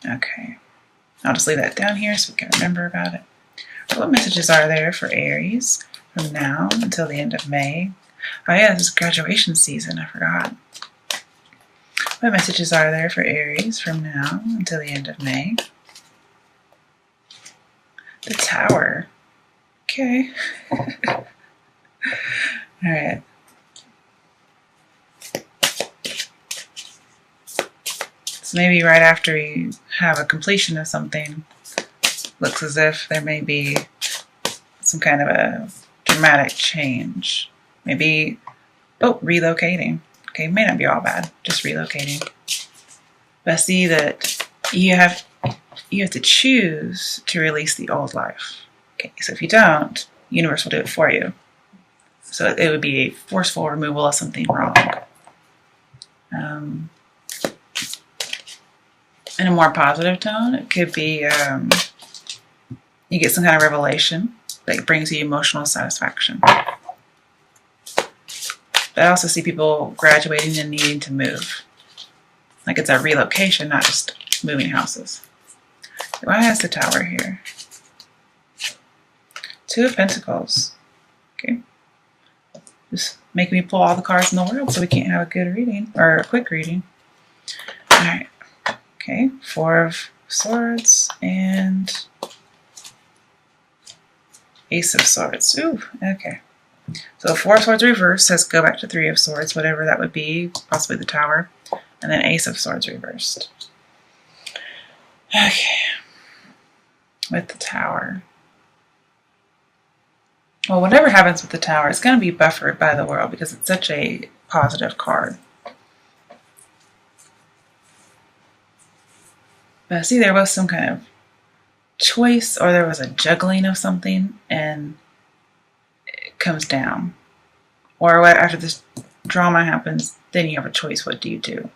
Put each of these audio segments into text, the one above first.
Okay. I'll just leave that down here so we can remember about it. What messages are there for Aries from now until the end of May? Oh yeah, this is graduation season, I forgot. What messages are there for Aries from now until the end of May? The Tower. Okay. Alright. So maybe right after you have a completion of something, looks as if there may be some kind of a dramatic change. Maybe, relocating. Okay, may not be all bad, just relocating. But I see that you have to choose to release the old life. Okay, so if you don't, the universe will do it for you. So it would be a forceful removal of something wrong. In a more positive tone, it could be you get some kind of revelation that brings you emotional satisfaction. But I also see people graduating and needing to move. Like it's a relocation, not just moving houses. Why has the Tower here? Two of Pentacles. Okay. Just make me pull all the cards in the world so we can't have a good reading, or a quick reading. Alright. Okay. Four of Swords and Ace of Swords. Ooh, okay. So Four of Swords reversed says go back to Three of Swords, whatever that would be, possibly the Tower. And then Ace of Swords reversed. Okay. With the Tower. Well, whatever happens with the Tower, it's going to be buffered by the world because it's such a positive card. But I see there was some kind of choice, or there was a juggling of something, and it comes down. Or after this drama happens, then you have a choice. What do you do?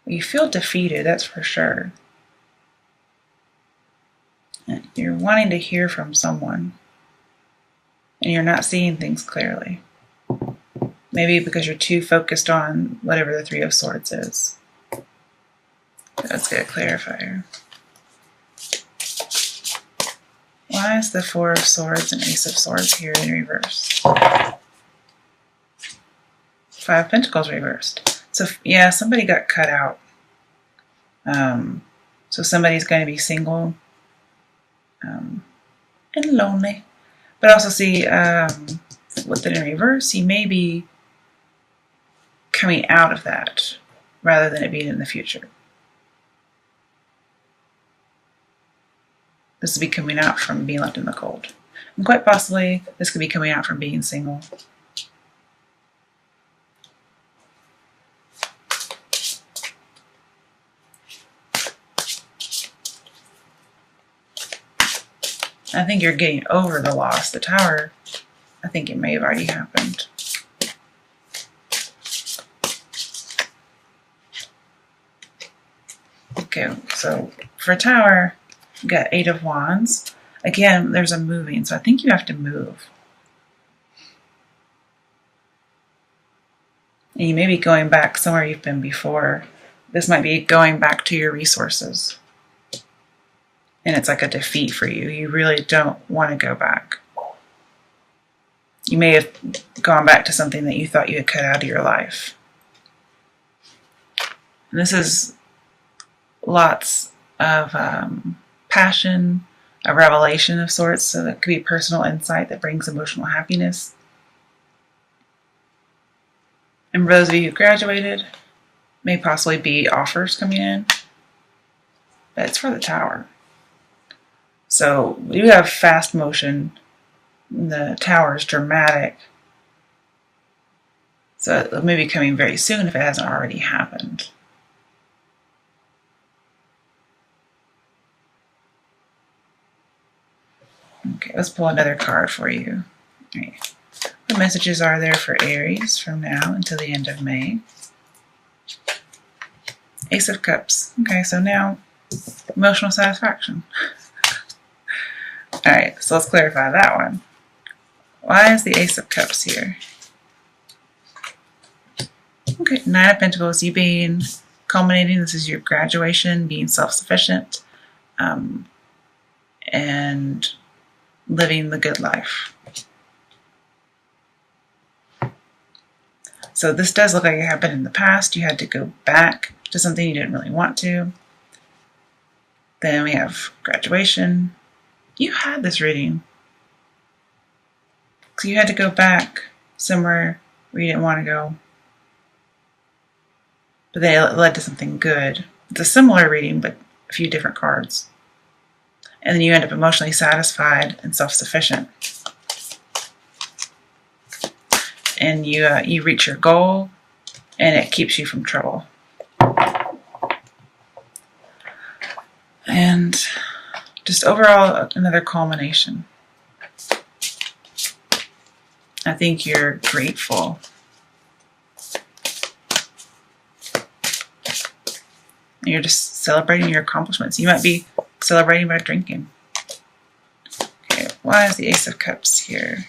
You feel defeated, that's for sure. You're wanting to hear from someone, and you're not seeing things clearly. Maybe because you're too focused on whatever the Three of Swords is. Let's get a clarifier. Why is the Four of Swords and Ace of Swords here in reverse? Five of Pentacles reversed. So yeah, somebody got cut out. So somebody's going to be single and lonely. But also see, with it in reverse, you may be coming out of that rather than it being in the future. This would be coming out from being left in the cold. And quite possibly, this could be coming out from being single. I think you're getting over the loss. The Tower, I think it may have already happened. Okay, so for Tower, you got Eight of Wands. Again, there's a moving, so I think you have to move. And you may be going back somewhere you've been before. This might be going back to your resources. And it's like a defeat for you. You really don't want to go back. You may have gone back to something that you thought you had cut out of your life. And this is lots of passion, a revelation of sorts. So that could be personal insight that brings emotional happiness. And for those of you who graduated, may possibly be offers coming in. But it's for the Tower. So we do have fast motion. The Tower is dramatic. So it may be coming very soon if it hasn't already happened. Okay, let's pull another card for you. All right. What messages are there for Aries from now until the end of May? Ace of Cups. Okay, so now emotional satisfaction. Alright, so let's clarify that one. Why is the Ace of Cups here? Okay, Nine of Pentacles, you being culminating, this is your graduation, being self-sufficient, and living the good life. So this does look like it happened in the past. You had to go back to something you didn't really want to. Then we have graduation. You had this reading. So you had to go back somewhere where you didn't want to go. But then it led to something good. It's a similar reading, but a few different cards. And then you end up emotionally satisfied and self-sufficient. And you reach your goal, and it keeps you from trouble. And just overall, another culmination. I think you're grateful. You're just celebrating your accomplishments. You might be celebrating by drinking. Okay, why is the Ace of Cups here?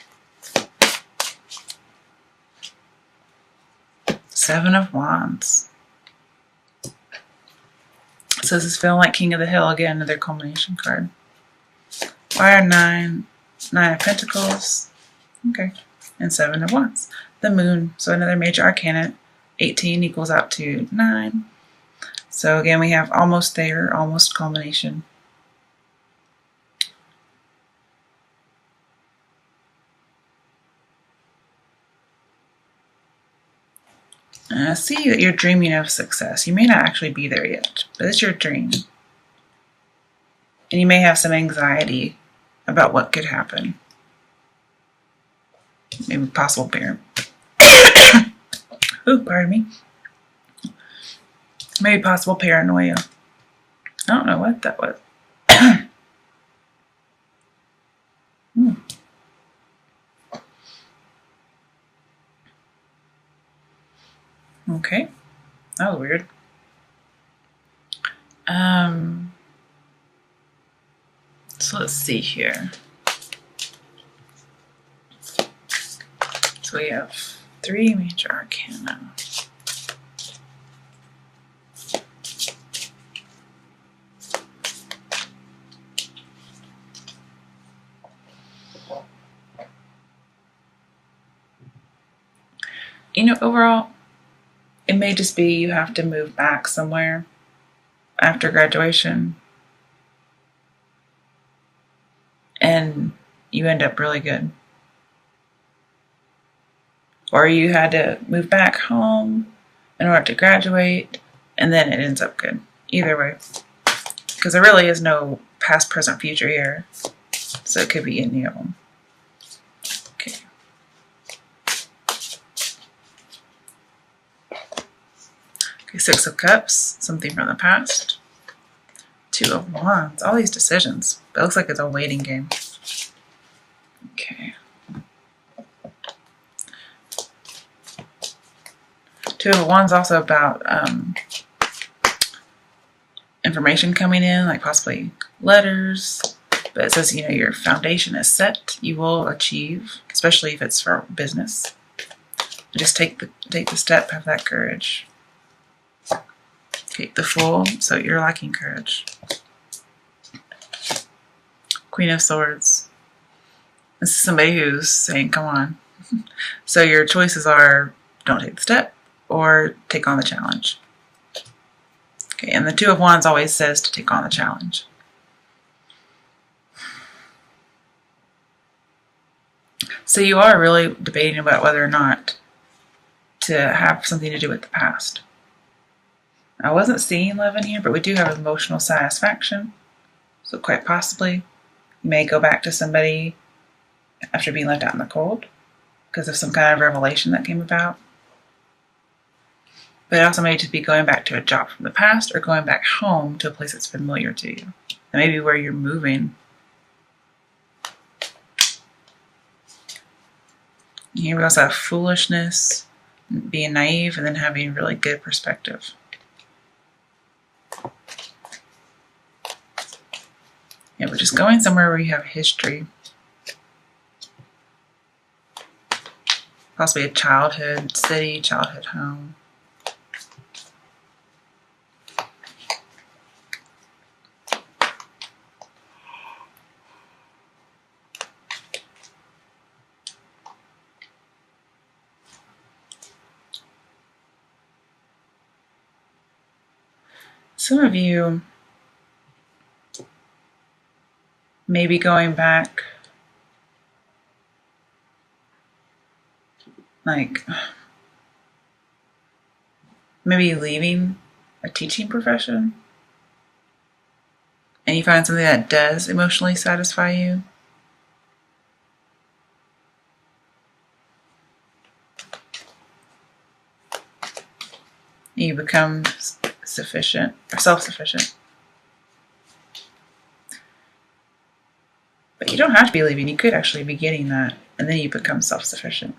Seven of Wands. So this is feeling like King of the Hill. Again, another culmination card. Why are Nine of Pentacles? Okay. And Seven of Wands. The Moon. So another major arcana. 18 equals out to 9. So again, we have almost there, almost culmination. I see that you're dreaming of success. You may not actually be there yet, but it's your dream. And you may have some anxiety about what could happen. Maybe possible parent. Ooh, pardon me. Maybe possible paranoia. I don't know what that was. Okay, that was weird. So let's see here. So we have 3 major arcana. You know, overall, it may just be you have to move back somewhere after graduation and you end up really good. Or you had to move back home in order to graduate and then it ends up good. Either way. Because there really is no past, present, future here. So it could be any of them. Okay. Okay, 6 of Cups, something from the past. 2 of Wands, all these decisions. It looks like it's a waiting game. Okay. 2 of Wands also about information coming in, like possibly letters. But it says, you know, your foundation is set. You will achieve, especially if it's for business. Just take the step, have that courage. Take the Fool, so you're lacking courage. Queen of Swords. This is somebody who's saying, come on. So your choices are don't take the step or take on the challenge. Okay, and the 2 of Wands always says to take on the challenge. So you are really debating about whether or not to have something to do with the past. I wasn't seeing love in here, but we do have emotional satisfaction. So quite possibly, you may go back to somebody after being left out in the cold because of some kind of revelation that came about. But it also may just be going back to a job from the past or going back home to a place that's familiar to you. And maybe where you're moving. Here we also have foolishness, being naive, and then having really good perspective. Yeah, we're just going somewhere where you have history. Possibly a childhood city, childhood home. Some of you may be going back, like maybe leaving a teaching profession, and you find something that does emotionally satisfy you. You become sufficient or self-sufficient. But you don't have to be leaving. You could actually be getting that, and then you become self-sufficient.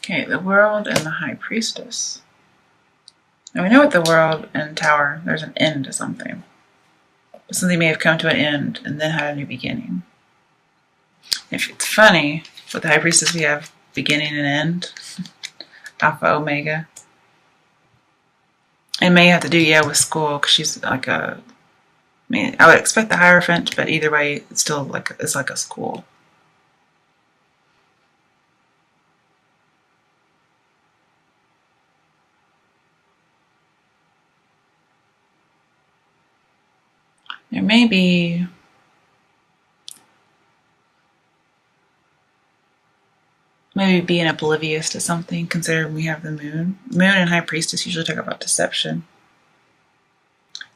Okay, the world and the high priestess. Now we know with the world and tower, there's an end to something. But something may have come to an end and then had a new beginning. If it's funny, with the high priestess we have beginning and end, alpha, omega. It may have to do, with school, because she's like I would expect the Hierophant, but either way, it's still it's like a school. There may be maybe being oblivious to something, considering we have the moon. Moon and high priestess usually talk about deception.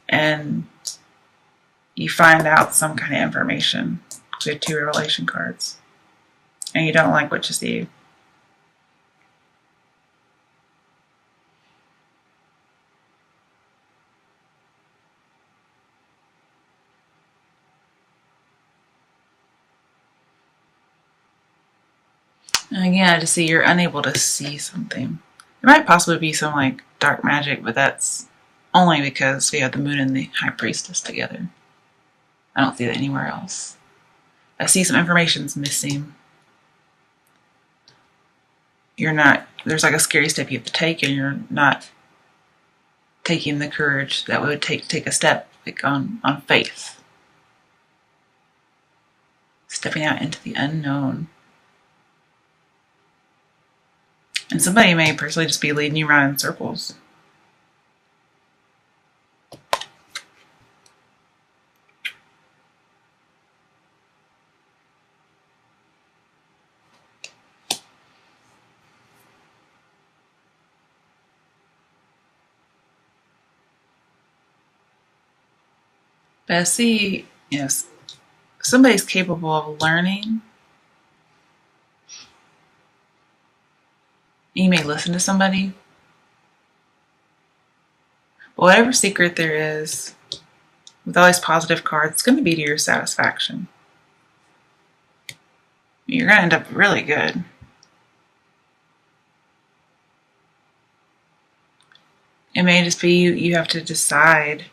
And you find out some kind of information with 2 revelation cards. And you don't like what you see. And again, I just see you're unable to see something. There might possibly be some like dark magic, but that's only because we have the moon and the high priestess together. I don't see that anywhere else. I see some information's missing. There's like a scary step you have to take, and you're not taking the courage that would take a step like on faith. Stepping out into the unknown. And somebody may personally just be leading you around in circles. But I see, somebody's capable of learning. You may listen to somebody. But whatever secret there is, with all these positive cards, it's going to be to your satisfaction. You're going to end up really good. It may just be you have to decide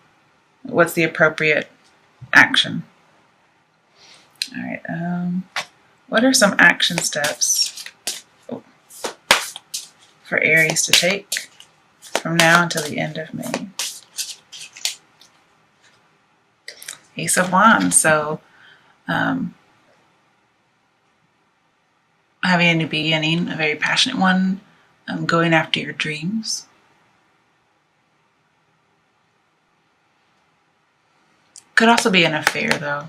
what's the appropriate action. All right. What are some action steps for Aries to take from now until the end of May? Ace of Wands. So having a new beginning, a very passionate one, going after your dreams. Could also be an affair, though.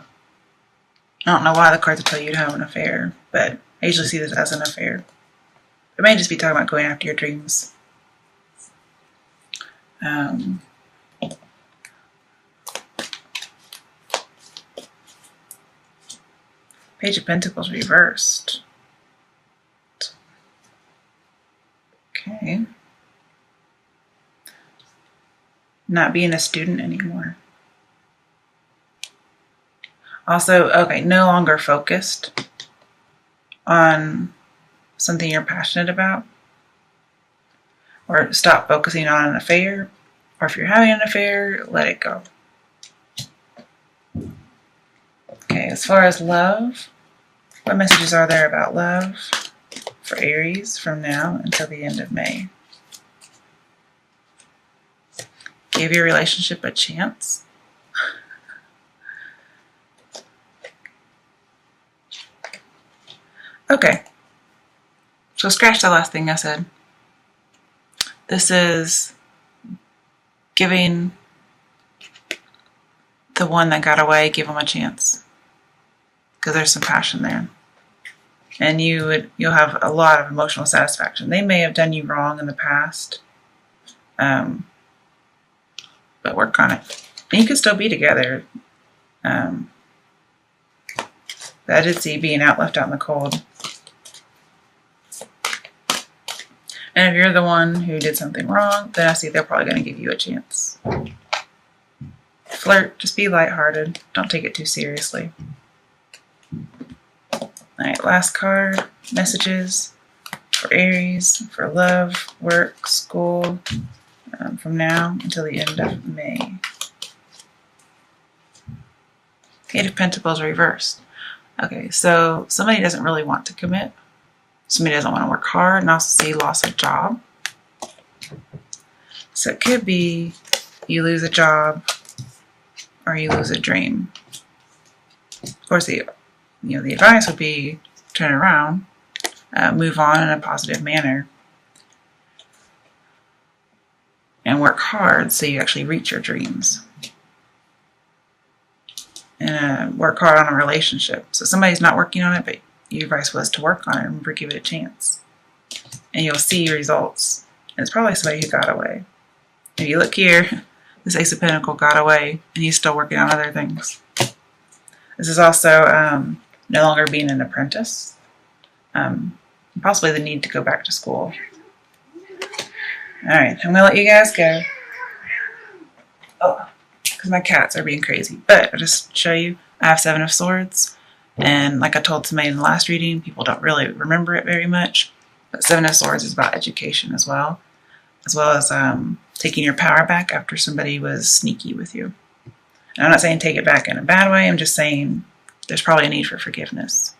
I don't know why the cards would tell you to have an affair, but I usually see this as an affair. It may just be talking about going after your dreams. Page of Pentacles reversed. Okay. Not being a student anymore. Also, okay, no longer focused on something you're passionate about. Or stop focusing on an affair. Or if you're having an affair, let it go. Okay, as far as love, what messages are there about love for Aries from now until the end of May? Give your relationship a chance. Okay, so scratch the last thing I said. This is giving the one that got away, give them a chance. Because there's some passion there. And you'll have a lot of emotional satisfaction. They may have done you wrong in the past. But work on it. And you could still be together. I did see being left out in the cold. And if you're the one who did something wrong, then I see they're probably going to give you a chance. Flirt, just be lighthearted. Don't take it too seriously. Alright, last card. Messages for Aries, for love, work, school, from now until the end of May. Eight of Pentacles reversed. Okay, so somebody doesn't really want to commit. Somebody doesn't want to work hard, and also see loss of job. So it could be you lose a job or you lose a dream. Of course, the advice would be turn around, move on in a positive manner, and work hard so you actually reach your dreams. And work hard on a relationship. So somebody's not working on it, but your advice was to work on it and give it a chance. And you'll see results. And it's probably somebody who got away. If you look here, this Ace of Pentacles got away, and he's still working on other things. This is also no longer being an apprentice. Possibly the need to go back to school. Alright, I'm going to let you guys go. Oh, because my cats are being crazy. But I'll just show you, I have Seven of Swords. And like I told somebody in the last reading, people don't really remember it very much. But Seven of Swords is about education as well as taking your power back after somebody was sneaky with you. And I'm not saying take it back in a bad way. I'm just saying there's probably a need for forgiveness.